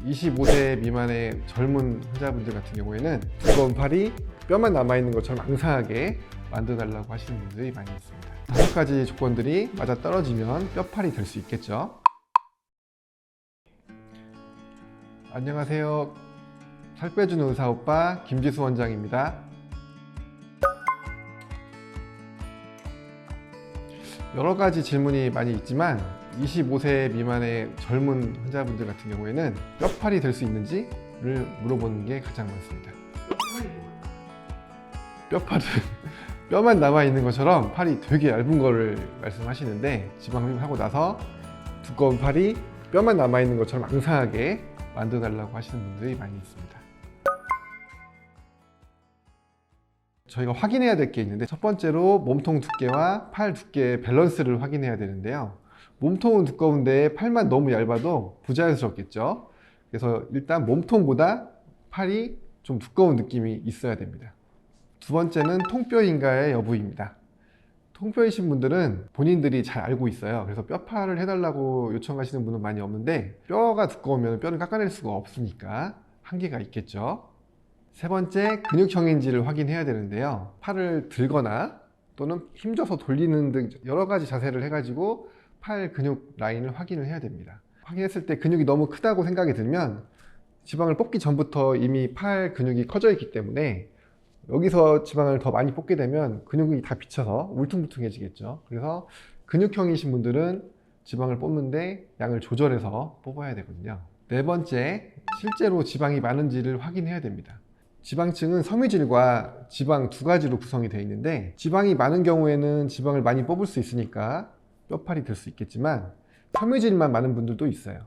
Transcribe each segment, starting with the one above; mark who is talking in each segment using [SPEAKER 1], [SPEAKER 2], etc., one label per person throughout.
[SPEAKER 1] 25세 미만의 젊은 환자분들 같은 경우에는 두꺼운 팔이 뼈만 남아있는 것처럼 앙상하게 만들어달라고 하시는 분들이 많이 있습니다. 5가지 조건들이 맞아떨어지면 뼈팔이 될 수 있겠죠. 안녕하세요. 살 빼주는 의사오빠 김지수 원장입니다. 여러 가지 질문이 많이 있지만 25세 미만의 젊은 환자분들 같은 경우에는 뼈팔이 될 수 있는지를 물어보는 게 가장 많습니다. 뼈팔은 뼈만 남아있는 것처럼 팔이 되게 얇은 거를 말씀하시는데, 지방 흡입하고 나서 두꺼운 팔이 뼈만 남아있는 것처럼 앙상하게 만들어달라고 하시는 분들이 많이 있습니다. 저희가 확인해야 될 게 있는데, 첫 번째로 몸통 두께와 팔 두께의 밸런스를 확인해야 되는데요. 몸통은 두꺼운데 팔만 너무 얇아도 부자연스럽겠죠. 그래서 일단 몸통보다 팔이 좀 두꺼운 느낌이 있어야 됩니다. 두 번째는 통뼈인가의 여부입니다. 통뼈이신 분들은 본인들이 잘 알고 있어요. 그래서 뼈팔을 해달라고 요청하시는 분은 많이 없는데, 뼈가 두꺼우면 뼈를 깎아낼 수가 없으니까 한계가 있겠죠. 세 번째, 근육형인지를 확인해야 되는데요. 팔을 들거나 또는 힘줘서 돌리는 등 여러 가지 자세를 해가지고 팔 근육 라인을 확인을 해야 됩니다. 확인했을 때 근육이 너무 크다고 생각이 들면 지방을 뽑기 전부터 이미 팔 근육이 커져 있기 때문에 여기서 지방을 더 많이 뽑게 되면 근육이 다 비쳐서 울퉁불퉁해지겠죠. 그래서 근육형이신 분들은 지방을 뽑는데 양을 조절해서 뽑아야 되거든요. 네 번째, 실제로 지방이 많은지를 확인해야 됩니다. 지방층은 섬유질과 지방 두 가지로 구성이 되어 있는데, 지방이 많은 경우에는 지방을 많이 뽑을 수 있으니까 뼈팔이 될 수 있겠지만, 섬유질만 많은 분들도 있어요.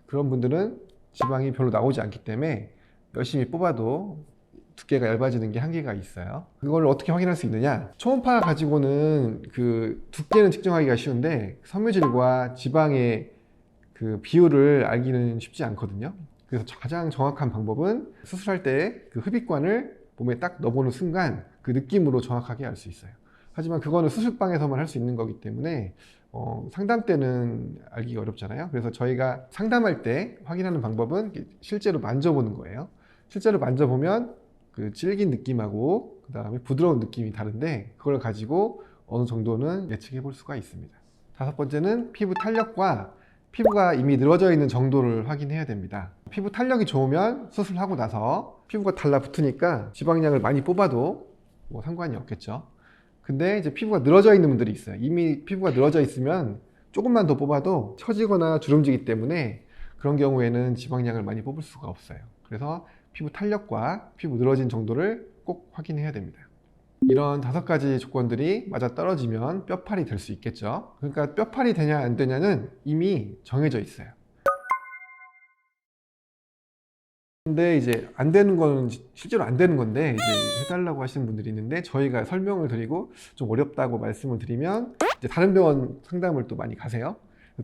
[SPEAKER 1] 그런 분들은 지방이 별로 나오지 않기 때문에 열심히 뽑아도 두께가 얇아지는 게 한계가 있어요. 그걸 어떻게 확인할 수 있느냐? 초음파 가지고는 그 두께는 측정하기가 쉬운데 섬유질과 지방의 그 비율을 알기는 쉽지 않거든요. 그래서 가장 정확한 방법은 수술할 때 그 흡입관을 몸에 딱 넣어보는 순간 그 느낌으로 정확하게 알 수 있어요. 하지만 그거는 수술방에서만 할 수 있는 거기 때문에 상담 때는 알기가 어렵잖아요. 그래서 저희가 상담할 때 확인하는 방법은 실제로 만져보는 거예요. 실제로 만져보면 그 질긴 느낌하고 그 다음에 부드러운 느낌이 다른데, 그걸 가지고 어느 정도는 예측해 볼 수가 있습니다. 다섯 번째는 피부 탄력과 피부가 이미 늘어져 있는 정도를 확인해야 됩니다. 피부 탄력이 좋으면 수술하고 나서 피부가 달라붙으니까 지방량을 많이 뽑아도 뭐 상관이 없겠죠. 근데 이제 피부가 늘어져 있는 분들이 있어요. 이미 피부가 늘어져 있으면 조금만 더 뽑아도 처지거나 주름지기 때문에 그런 경우에는 지방량을 많이 뽑을 수가 없어요. 그래서 피부 탄력과 피부 늘어진 정도를 꼭 확인해야 됩니다. 이런 5가지 조건들이 맞아떨어지면 뼈팔이 될 수 있겠죠. 그러니까 뼈팔이 되냐 안 되냐는 이미 정해져 있어요. 근데 이제 안 되는 건 실제로 안 되는 건데, 이제 해달라고 하시는 분들이 있는데, 저희가 설명을 드리고 좀 어렵다고 말씀을 드리면 이제 다른 병원 상담을 또 많이 가세요.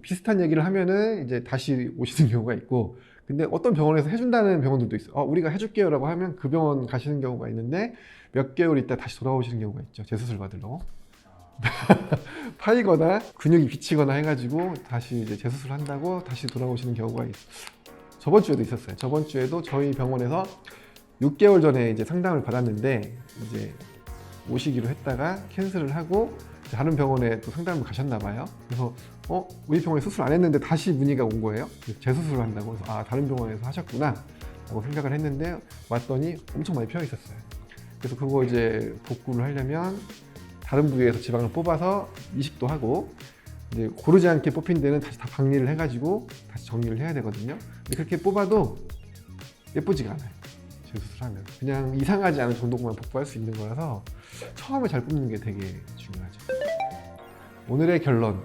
[SPEAKER 1] 비슷한 얘기를 하면은 이제 다시 오시는 경우가 있고, 근데 어떤 병원에서 해준다는 병원들도 있어요. 우리가 해줄게요 라고 하면 그 병원 가시는 경우가 있는데, 몇 개월 있다 다시 돌아오시는 경우가 있죠. 재수술 받으려고. 파이거나 근육이 비치거나 해가지고 다시 이제 재수술 한다고 다시 돌아오시는 경우가 있어요. 저번 주에도 있었어요. 저번 주에도 저희 병원에서 6개월 전에 이제 상담을 받았는데, 이제 오시기로 했다가 캔슬을 하고 다른 병원에 또 상담을 가셨나 봐요. 그래서 우리 병원에 수술 안 했는데 다시 문의가 온 거예요. 재수술을 한다고. 그래서 다른 병원에서 하셨구나 라고 생각을 했는데, 왔더니 엄청 많이 펴 있었어요. 그래서 그거 이제 복구를 하려면 다른 부위에서 지방을 뽑아서 이식도 하고, 이제 고르지 않게 뽑힌 데는 다시 다 박리를 해가지고 다시 정리를 해야 되거든요. 근데 그렇게 뽑아도 예쁘지가 않아요. 재수술하면 그냥 이상하지 않은 정도만 복구할 수 있는 거라서 처음에 잘 뽑는 게 되게 중요하죠. 오늘의 결론: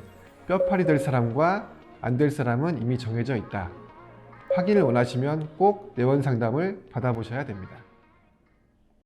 [SPEAKER 1] 뼈팔이 될 사람과 안 될 사람은 이미 정해져 있다. 확인을 원하시면 꼭 내원 상담을 받아보셔야 됩니다.